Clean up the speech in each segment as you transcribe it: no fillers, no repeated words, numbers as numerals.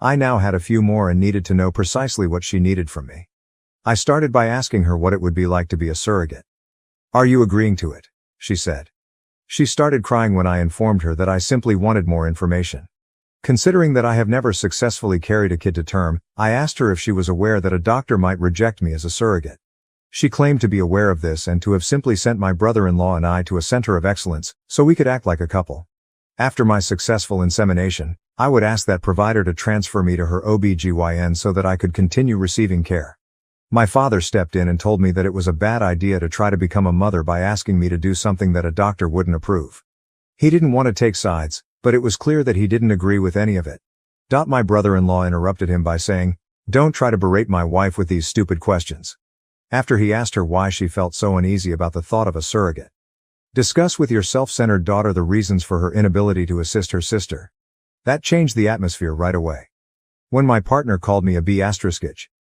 I now had a few more and needed to know precisely what she needed from me. I started by asking her what it would be like to be a surrogate. "Are you agreeing to it?" she said. She started crying when I informed her that I simply wanted more information. Considering that I have never successfully carried a kid to term, I asked her if she was aware that a doctor might reject me as a surrogate. She claimed to be aware of this and to have simply sent my brother-in-law and I to a center of excellence, so we could act like a couple. After my successful insemination, I would ask that provider to transfer me to her OB/GYN so that I could continue receiving care. My father stepped in and told me that it was a bad idea to try to become a mother by asking me to do something that a doctor wouldn't approve. He didn't want to take sides, but it was clear that he didn't agree with any of it. My brother-in-law interrupted him by saying, "Don't try to berate my wife with these stupid questions." After he asked her why she felt so uneasy about the thought of a surrogate. "Discuss with your self-centered daughter the reasons for her inability to assist her sister." That changed the atmosphere right away. When my partner called me a B***,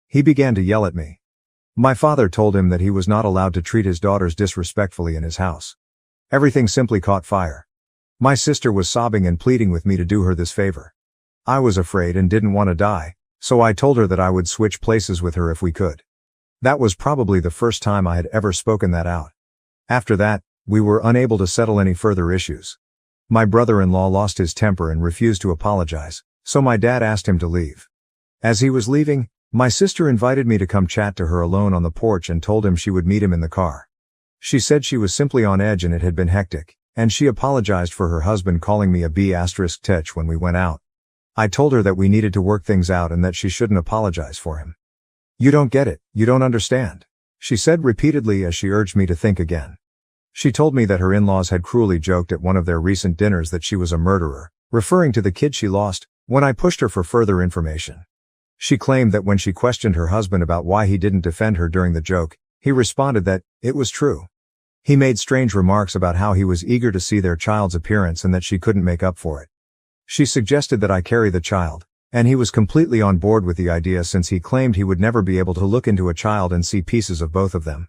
he began to yell at me. My father told him that he was not allowed to treat his daughters disrespectfully in his house. Everything simply caught fire. My sister was sobbing and pleading with me to do her this favor. I was afraid and didn't want to die, so I told her that I would switch places with her if we could. That was probably the first time I had ever spoken that out. After that, we were unable to settle any further issues. My brother-in-law lost his temper and refused to apologize, so my dad asked him to leave. As he was leaving, my sister invited me to come chat to her alone on the porch and told him she would meet him in the car. She said she was simply on edge and it had been hectic, and she apologized for her husband calling me a B***tech when we went out. I told her that we needed to work things out and that she shouldn't apologize for him. "You don't get it, you don't understand," she said repeatedly as she urged me to think again. She told me that her in-laws had cruelly joked at one of their recent dinners that she was a murderer, referring to the kid she lost, when I pushed her for further information. She claimed that when she questioned her husband about why he didn't defend her during the joke, he responded that it was true. He made strange remarks about how he was eager to see their child's appearance and that she couldn't make up for it. She suggested that I carry the child, and he was completely on board with the idea since he claimed he would never be able to look into a child and see pieces of both of them.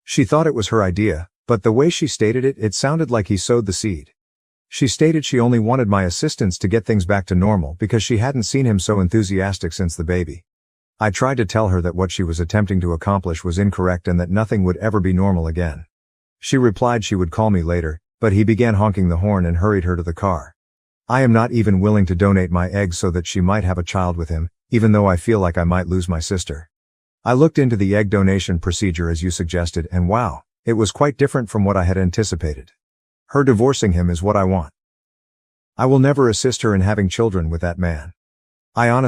She thought it was her idea, but the way she stated it, it sounded like he sowed the seed. She stated she only wanted my assistance to get things back to normal because she hadn't seen him so enthusiastic since the baby. I tried to tell her that what she was attempting to accomplish was incorrect and that nothing would ever be normal again. She replied she would call me later, but he began honking the horn and hurried her to the car. I am not even willing to donate my eggs so that she might have a child with him, even though I feel like I might lose my sister. I looked into the egg donation procedure as you suggested and wow, it was quite different from what I had anticipated. Her divorcing him is what I want. I will never assist her in having children with that man. I honestly